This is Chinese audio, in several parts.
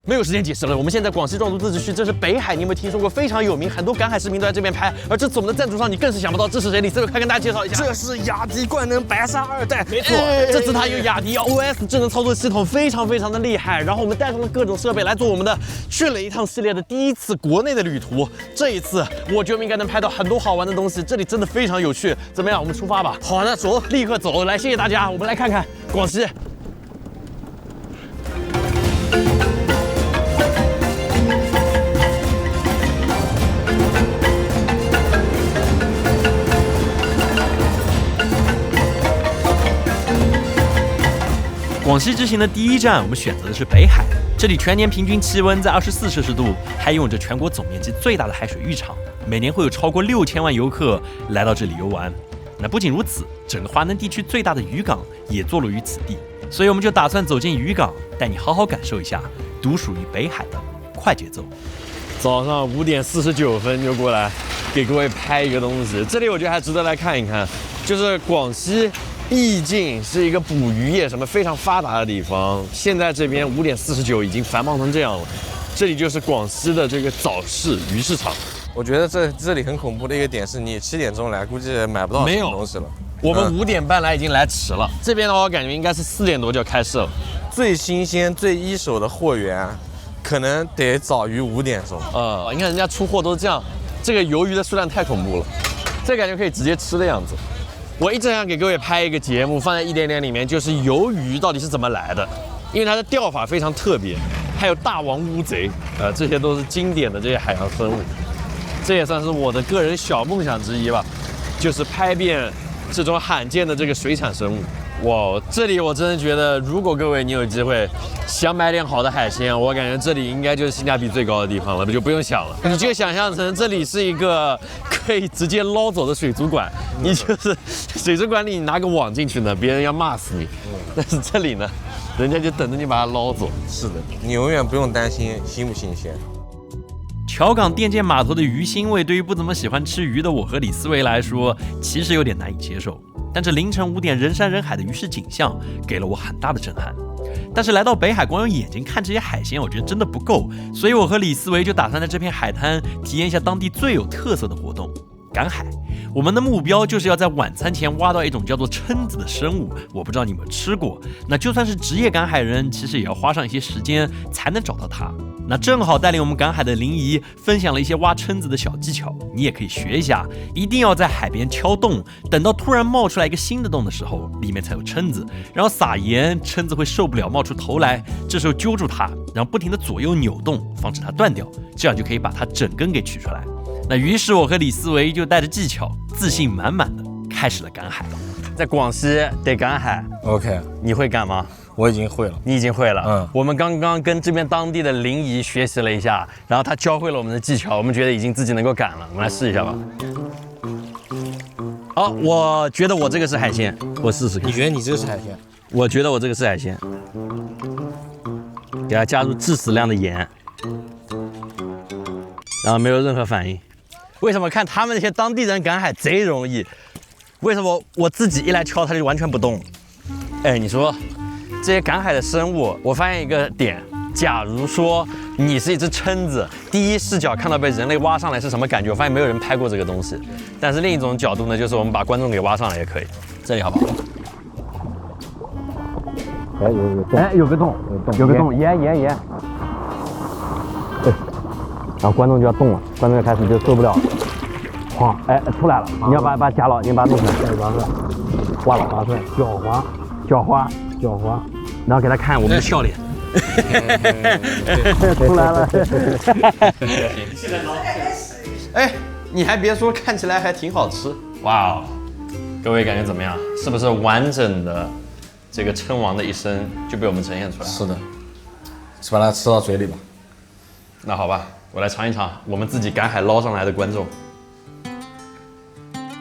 没有时间解释了，我们现在广西壮族自治区，这是北海，你有没有听说过？非常有名，很多赶海视频都在这边拍。而这次我们的赞助商，你更是想不到，这是谁？李思维快跟大家介绍一下。这是雅迪冠能白鲨2代，没错，这次它有雅迪 OS 智能操作系统，非常的厉害。然后我们带上了各种设备来做我们的去了一趟系列的第一次国内的旅途。这一次，我觉得我们应该能拍到很多好玩的东西，这里真的非常有趣。怎么样？我们出发吧。好的，走，立刻走。来，谢谢大家。我们来看看广西。广西之行的第一站，我们选择的是北海。这里全年平均气温在24摄氏度，还拥有着全国总面积最大的海水浴场，每年会有超过6000万游客来到这里游玩。那不仅如此，整个华南地区最大的渔港也坐落于此地，所以我们就打算走进渔港，带你好好感受一下独属于北海的快节奏。早上5点49分就过来给各位拍一个东西，这里我觉得还值得来看一看，就是广西。毕竟是一个捕鱼业什么非常发达的地方，现在这边5点49已经繁忙成这样了。这里就是广西的这个早市鱼市场。我觉得这里很恐怖的一个点是，你7点钟来，估计买不到什么东西了。我们5点半来已经来迟了，这边的话我感觉应该是4点多就要开市了。最新鲜、最一手的货源，可能得早于5点钟。你看人家出货都是这样，这个鱿鱼的数量太恐怖了，这感觉可以直接吃的样子。我一直想给各位拍一个节目，放在1点点里面，就是鱿鱼到底是怎么来的，因为它的钓法非常特别，还有大王乌贼，这些都是经典的这些海洋生物，这也算是我的个人小梦想之一吧，就是拍遍这种罕见的这个水产生物。哇，这里我真的觉得，如果各位你有机会想买点好的海鲜，我感觉这里应该就是性价比最高的地方了，就不用想了，你就想象成这里是一个可以直接捞走的水族馆，你就是水族馆里你拿个网进去呢，别人要骂死你，但是这里呢，人家就等着你把它捞走。是的，你永远不用担心新不新鲜。桥港电建码头的鱼腥味，对于不怎么喜欢吃鱼的我和李思维来说，其实有点难以接受。但这凌晨5点人山人海的鱼市景象，给了我很大的震撼。但是来到北海，光用眼睛看这些海鲜，我觉得真的不够，所以我和李思维就打算在这片海滩体验一下当地最有特色的活动——赶海。我们的目标就是要在晚餐前挖到一种叫做蛏子的生物，我不知道你们吃过。那就算是职业赶海人，其实也要花上一些时间才能找到它。那正好带领我们赶海的林姨分享了一些挖蛏子的小技巧，你也可以学一下。一定要在海边敲洞，等到突然冒出来一个新的洞的时候，里面才有蛏子，然后撒盐，蛏子会受不了冒出头来，这时候揪住它，然后不停地左右扭动，防止它断掉，这样就可以把它整根给取出来。那于是我和李思维就带着技巧，自信满满的开始了赶海。在广西得赶海 ，OK， 你会赶吗？我已经会了，你已经会了。我们刚刚跟这边当地的林姨学习了一下，然后她教会了我们的技巧，我们觉得已经自己能够赶了。我们来试一下吧。好，我觉得我这个是海鲜，我试试看。你觉得你这个是海鲜？我觉得我这个是海鲜。给它加入致死量的盐，然后没有任何反应。为什么看他们那些当地人赶海贼容易？为什么我自己一来敲它就完全不动？哎，你说这些赶海的生物，我发现一个点，假如说你是一只蛏子，第一视角看到被人类挖上来是什么感觉？我发现没有人拍过这个东西。但是另一种角度呢，就是我们把观众给挖上来也可以。这里好不好？哎，有个洞，有个洞，盐。对，然后观众就要动了，观众开始就受不了了。晃，哎，出来了，你要把它夹牢，你把它弄出来，拔出来，刮了，拔出来，搅滑，然后给他看我们的笑脸。出来了。哎，你还别说，看起来还挺好吃。哇哦，各位感觉怎么样？是不是完整的这个蛏王的一生就被我们呈现出来？是的，是把它吃到嘴里吧。那好吧，我来尝一尝我们自己赶海捞上来的观众。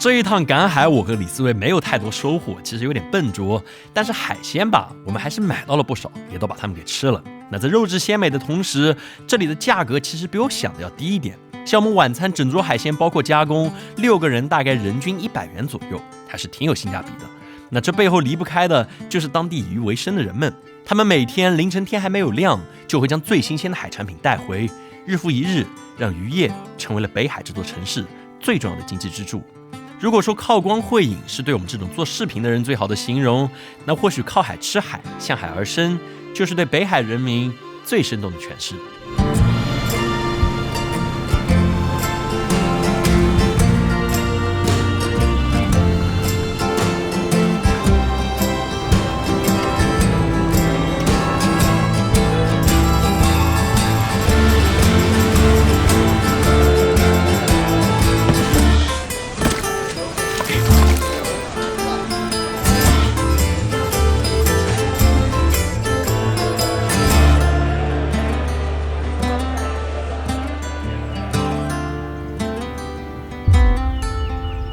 这一趟赶海，我和李思维没有太多收获，其实有点笨拙。但是海鲜吧，我们还是买到了不少，也都把它们给吃了。那在肉质鲜美的同时，这里的价格其实比我想的要低一点。像我们晚餐整桌海鲜包括加工，6个人大概人均100元左右，还是挺有性价比的。那这背后离不开的就是当地以渔为生的人们，他们每天凌晨天还没有亮，就会将最新鲜的海产品带回，日复一日，让渔业成为了北海这座城市最重要的经济支柱。如果说靠光会影是对我们这种做视频的人最好的形容，那或许靠海吃海，向海而生，就是对北海人民最生动的诠释。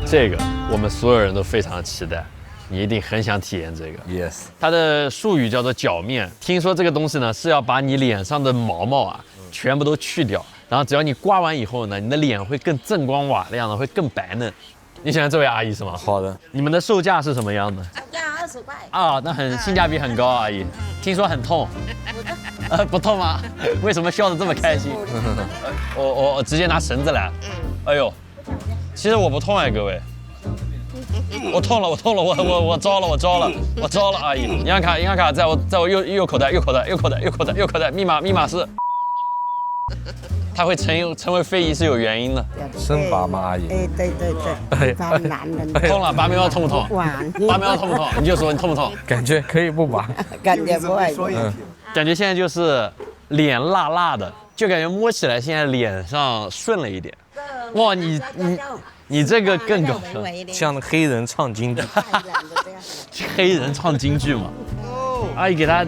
这个我们所有人都非常期待，你一定很想体验这个。Yes， 它的术语叫做绞面。听说这个东西呢是要把你脸上的毛毛啊全部都去掉，然后只要你刮完以后呢，你的脸会更锃光瓦亮的，会更白嫩。你喜欢这位阿姨是吗？好的。你们的售价是什么样的？售价20块。啊，那很性价比很高，阿姨。听说很痛。不痛吗？为什么笑得这么开心？我直接拿绳子来。哎呦。其实我不痛哎，各位，我痛了，我招了，阿姨，银行卡在我右口袋，密码是，他会成为非遗是有原因的。生拔吗，阿姨？哎，对，拔男人痛了，拔眉毛痛不痛？拔眉毛痛不痛？你就说你痛不痛？感觉可以不拔，感觉不会，感觉现在就是脸辣辣的，就感觉摸起来现在脸上顺了一点。哇，你这个更搞笑，像黑人唱京剧。黑人唱京剧嘛？阿姨给他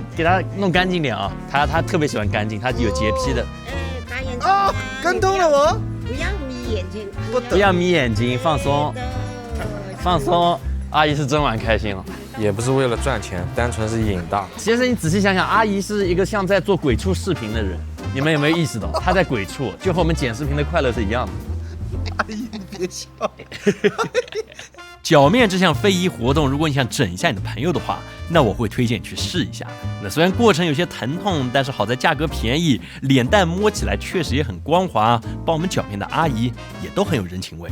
弄干净点啊，他特别喜欢干净，他有洁癖的。啊，跟踪了我！不要眯眼睛，不要眯眼睛，放松，放松。阿姨是真玩开心了，也不是为了赚钱，单纯是瘾大。其实你仔细想想，阿姨是一个像在做鬼畜视频的人，你们有没有意识到，她在鬼畜，就和我们剪视频的快乐是一样的。阿姨，你别笑。绞面这项非遗活动，如果你想整一下你的朋友的话，那我会推荐你去试一下。那虽然过程有些疼痛，但是好在价格便宜，脸蛋摸起来确实也很光滑。帮我们绞面的阿姨也都很有人情味。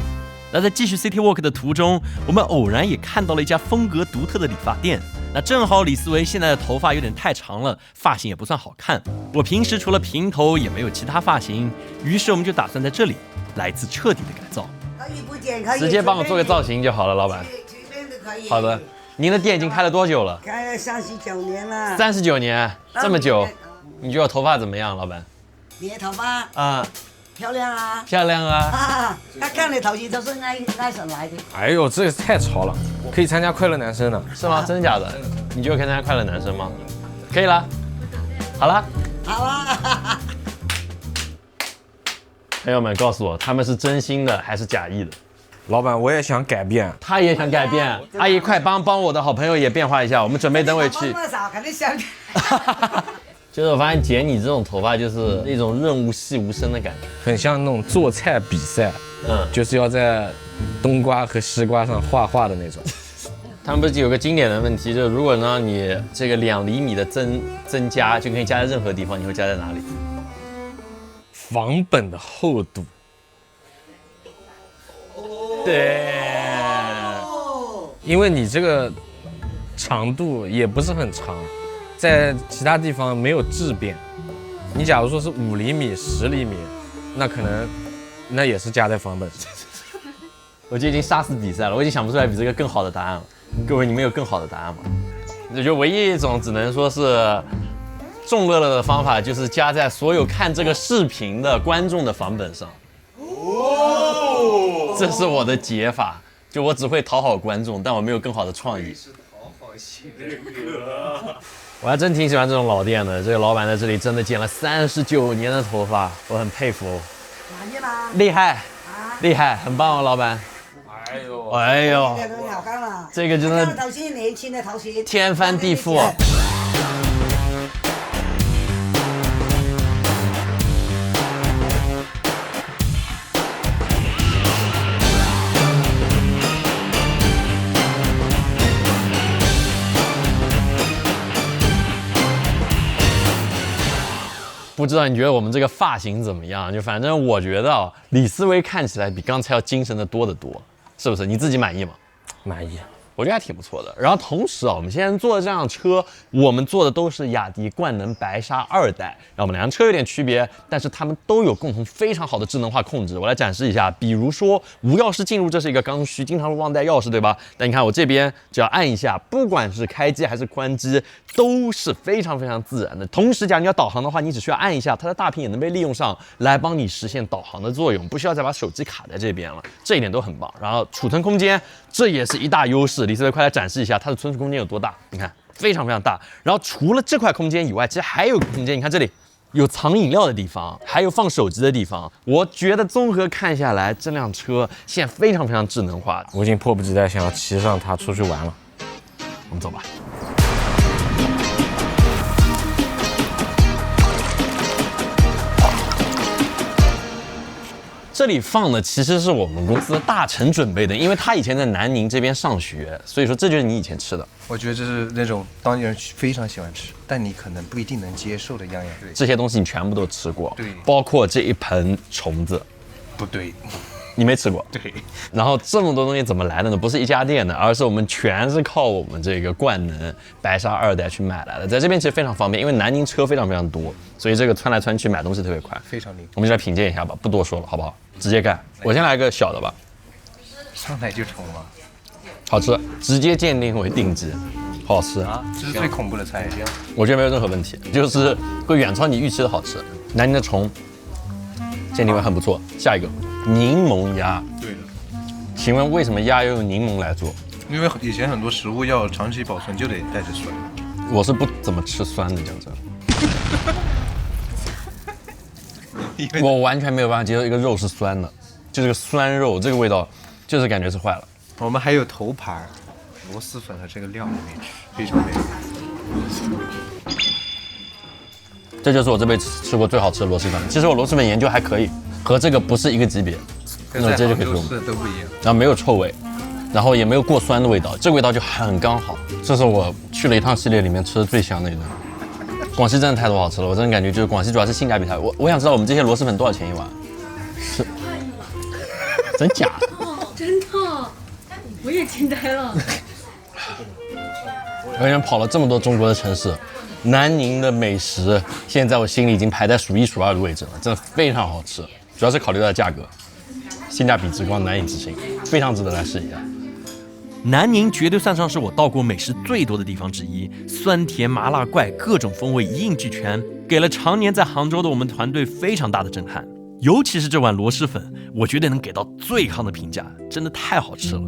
那在继续 City Walk 的途中，我们偶然也看到了一家风格独特的理发店。那正好李思维现在的头发有点太长了，发型也不算好看。我平时除了平头也没有其他发型，于是我们就打算在这里来一次彻底的改造。可以不剪，可以直接帮我做个造型就好了，老板。随便都可以。好的，您的店已经开了多久了开了39年了。 ？39年，这么久。你觉得我头发怎么样，老板？你的头发啊，漂亮啊！漂亮啊！啊，他看你头型都是爱省来的。哎呦，这也太潮了，可以参加快乐男生了。是吗？真的假的？你觉得可以参加快乐男生吗？可以了。好了，好啊。朋友们告诉我，他们是真心的还是假意的？老板，我也想改变。他也想改变。阿姨，快帮我的好朋友也变化一下，我们准备等会去。那么少，肯定想。就是我发现剪你这种头发就是一种润物细无声的感觉，很像那种做菜比赛，就是要在冬瓜和西瓜上画画的那种。他们不是有个经典的问题，就是如果让你这个2厘米的增加，就可以加在任何地方，你会加在哪里？仿本的厚度。对，因为你这个长度也不是很长，在其他地方没有质变。你假如说是5厘米、10厘米，那可能那也是加在仿本上。我就已经杀死比赛了，我已经想不出来比这个更好的答案了。各位，你们有更好的答案吗？我觉得唯一一种只能说是众乐乐的方法，就是加在所有看这个视频的观众的仿本上。哦，这是我的解法，就我只会讨好观众，但我没有更好的创意。是讨好型人格。我还真挺喜欢这种老店的，这个老板在这里真的剪了39年的头发，我很佩服。满意吗？厉害，厉害，很棒哦，老板。哎呦，这个东西好看了，这个真的头型年轻的头型，天翻地覆。不知道你觉得我们这个发型怎么样？就反正我觉得啊，李思维看起来比刚才要精神的多得多，是不是？你自己满意吗？满意。我觉得还挺不错的。然后同时啊，我们现在坐的这辆车，我们坐的都是雅迪冠能白沙2代，然后我们两辆车有点区别，但是它们都有共同非常好的智能化控制。我来展示一下，比如说无钥匙进入，这是一个刚需，经常会忘带钥匙，对吧？但你看我这边只要按一下，不管是开机还是关机，都是非常非常自然的。同时，假如你要导航的话，你只需要按一下，它的大屏也能被利用上来帮你实现导航的作用，不需要再把手机卡在这边了，这一点都很棒。然后储存空间，这也是一大优势。李思维，快来展示一下它的存储空间有多大？你看，非常非常大。然后除了这块空间以外，其实还有个空间，你看这里有藏饮料的地方，还有放手机的地方。我觉得综合看下来，这辆车现在非常非常智能化。我已经迫不及待想要骑上它出去玩了。我们走吧。这里放的其实是我们公司的大成准备的，因为他以前在南宁这边上学，所以说这就是你以前吃的。我觉得这是那种当地人非常喜欢吃，但你可能不一定能接受的样样。对，这些东西你全部都吃过，对，包括这一盆虫子，不对，你没吃过。对。然后这么多东西怎么来的呢？不是一家店的，而是我们全是靠我们这个冠能白沙2代去买来的。在这边其实非常方便，因为南宁车非常非常多，所以这个窜来窜去买东西特别快，非常灵。我们就来品鉴一下吧，不多说了，好不好？直接干。我先来个小的吧。上来就冲吗？好吃，直接鉴定为顶级，好吃啊！这是最恐怖的菜，我觉得没有任何问题，就是会远超你预期的好吃。南宁的虫鉴定为很不错。下一个柠檬鸭，对的。请问为什么鸭要用柠檬来做？因为以前很多食物要长期保存就得带着酸。我是不怎么吃酸的，讲真。我完全没有办法接受一个肉是酸的，就这个酸肉，这个味道就是感觉是坏了。我们还有头盘、螺蛳粉和这个料没吃，非常美味。这就是我这辈子吃过最好吃的螺蛳粉。其实我螺蛳粉研究还可以，和这个不是一个级别。那这就可以说都不一样。然后没有臭味，然后也没有过酸的味道，这个味道就很刚好。这是我去了一趟系列里面吃的最香的一顿。广西真的太多好吃了，我真的感觉就是广西主要是性价比太。我想知道我们这些螺蛳粉多少钱一碗？是，真假的？哦，真的，我也惊呆了。我人跑了这么多中国的城市，南宁的美食现在在我心里已经排在数1数2的位置了，真的非常好吃，主要是考虑到价格，性价比之高难以置信，非常值得来试一下。南宁绝对算上是我到过美食最多的地方之一，酸甜麻辣怪各种风味一应俱全，给了常年在杭州的我们团队非常大的震撼。尤其是这碗螺蛳粉，我觉得能给到最高的评价，真的太好吃了。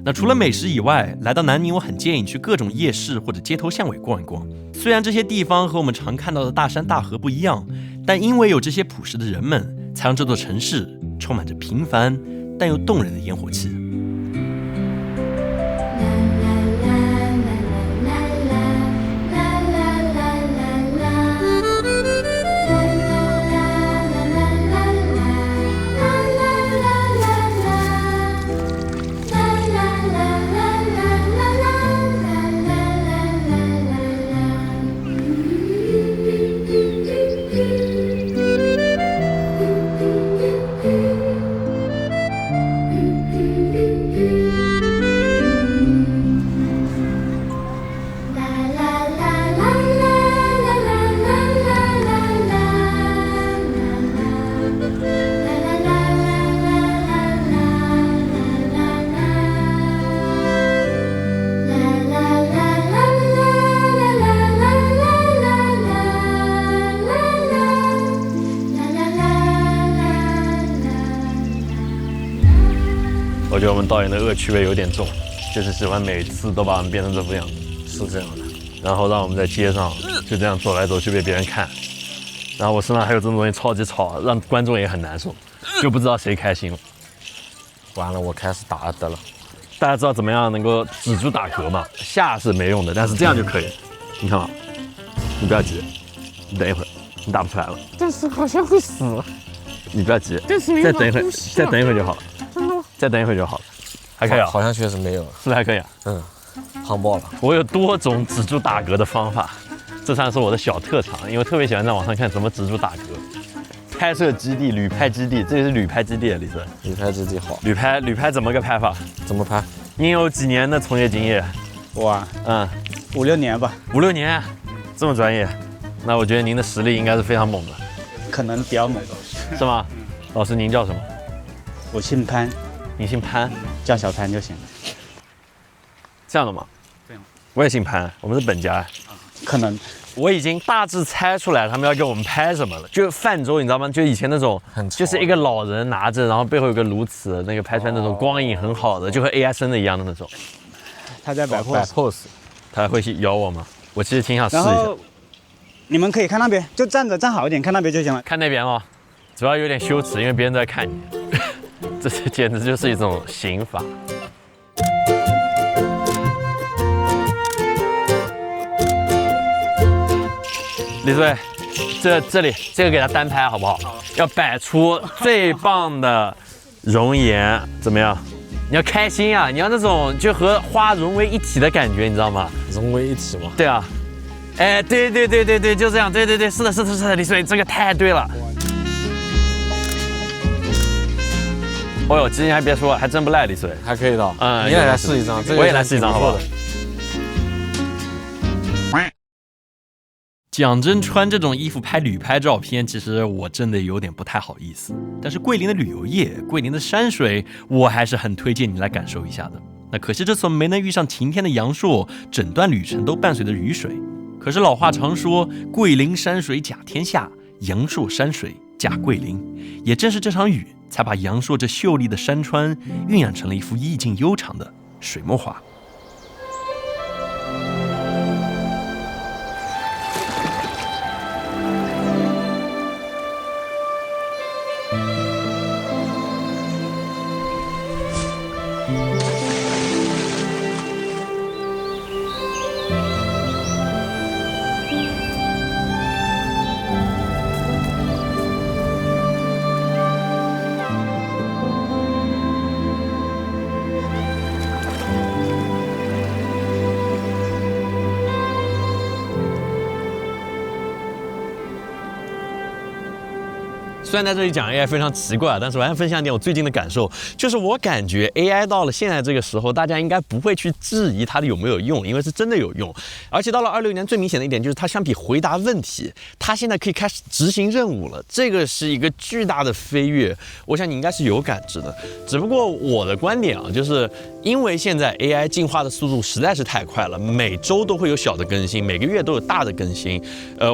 那除了美食以外，来到南宁我很建议去各种夜市或者街头巷尾逛一逛。虽然这些地方和我们常看到的大山大河不一样，但因为有这些朴实的人们，才让这座城市充满着平凡但又动人的烟火气。我觉得我们导演的恶趣味有点重，就是喜欢每次都把我们变成这副样子，是这样的。然后让我们在街上就这样走来走去被别人看，然后我身上还有这种东西超级吵，让观众也很难受，就不知道谁开心了。完了，我开始打的了。大家知道怎么样能够止住打嗝吗？下是没用的，但是这样就可以。你看嘛，你不要急，你等一会儿，你打不出来了。但是好像会死。你不要急，再等一会儿，再等一会儿就好了。再等一会儿就好了，还可以啊，好像确实没有，是不是还可以啊？嗯，夯爆了。我有多种止住打嗝的方法，这算是我的小特长，因为特别喜欢在网上看什么植株打嗝。拍摄基地，旅拍基地，这里是旅拍基地，李子。旅拍基地好，旅拍怎么个拍法？怎么拍？您有几年的从业经验？我啊5、6年吧， 5、6年，这么专业，那我觉得您的实力应该是非常猛的，可能比较猛。是吗？老师您叫什么？我姓潘，您姓潘，叫小潘就行。这样的吗？对。我也姓潘，我们是本家。可能我已经大致猜出来他们要给我们拍什么了，就泛舟，你知道吗？就以前那种，就是一个老人拿着，然后背后有个鸬鹚，那个拍出来那种光影很好的，就和 AI 生的一样的那种。他在摆 pose，他还会去咬我吗？我其实挺想试一下。然后你们可以看那边，就站好一点，看那边就行了。看那边哦，主要有点羞耻，因为别人都在看你。这简直就是一种刑罚。李思维，这里这个给他单拍好不好？要摆出最棒的容颜，怎么样？你要开心啊！你要那种就和花融为一体的感觉，你知道吗？融为一体嘛。对啊，哎，对，就这样，对，是的，李思维，这个太对了。哦呦，其实你还别说，还真不赖，李思维，还可以的。嗯，你也来试一张，我也来试一张，好不好？讲真，穿这种衣服拍旅拍照片，其实我真的有点不太好意思。但是桂林的旅游业，桂林的山水，我还是很推荐你来感受一下的。那可惜这次没能遇上晴天的阳朔，整段旅程都伴随着雨水。可是老话常说，桂林山水甲天下，阳朔山水甲桂林。也正是这场雨，才把阳朔这秀丽的山川晕染成了一幅意境悠长的水墨画。虽然在这里讲 AI 非常奇怪，但是我还分享一点我最近的感受，就是我感觉 AI 到了现在这个时候，大家应该不会去质疑它的有没有用，因为是真的有用。而且到了26年，最明显的一点就是它相比回答问题，它现在可以开始执行任务了，这个是一个巨大的飞跃。我想你应该是有感知的。只不过我的观点啊，就是因为现在 AI 进化的速度实在是太快了，每周都会有小的更新，每个月都有大的更新。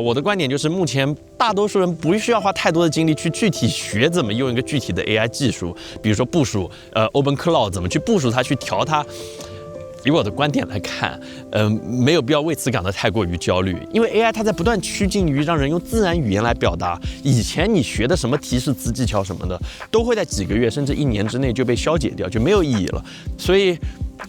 我的观点就是，目前大多数人不需要花太多的精力去具体学怎么用一个具体的 AI 技术，比如说部署OpenCloud 怎么去部署它，去调它。以我的观点来看，没有必要为此感到太过于焦虑，因为 AI 它在不断趋近于让人用自然语言来表达。以前你学的什么提示词技巧什么的，都会在几个月甚至1年之内就被消解掉，就没有意义了。所以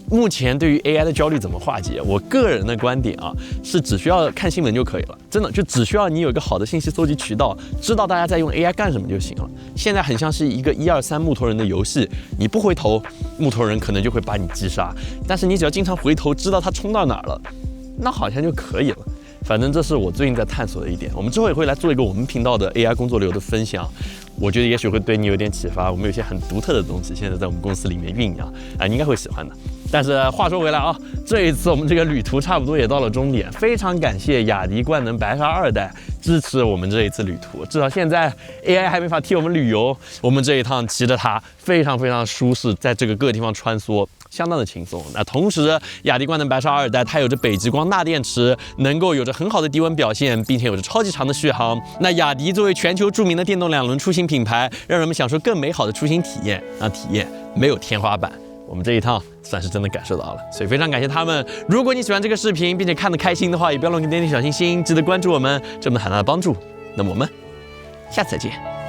目前对于 AI 的焦虑怎么化解，我个人的观点啊，是只需要看新闻就可以了，真的就只需要你有一个好的信息搜集渠道，知道大家在用 AI 干什么就行了。现在很像是一个1、2、3木头人的游戏，你不回头，木头人可能就会把你击杀，但是你只要经常回头，知道他冲到哪儿了，那好像就可以了。反正这是我最近在探索的一点，我们之后也会来做一个我们频道的 AI 工作流的分享，我觉得也许会对你有点启发。我们有一些很独特的东西，现在在我们公司里面酝酿，你应该会喜欢的。但是话说回来啊，这一次我们这个旅途差不多也到了终点，非常感谢雅迪冠能白沙2代支持我们这一次旅途。至少现在 AI 还没法替我们旅游，我们这一趟骑着它非常非常舒适，在这个各个地方穿梭，相当的轻松。那同时，雅迪冠能白沙2代它有着北极光钠电池，能够有着很好的低温表现，并且有着超级长的续航。那雅迪作为全球著名的电动2轮出行品牌，让人们享受更美好的出行体验，让体验没有天花板。我们这一趟算是真的感受到了，所以非常感谢他们。如果你喜欢这个视频，并且看得开心的话，也不要忘记点点小心心，记得关注我们，这么很大的帮助。那么我们下次再见。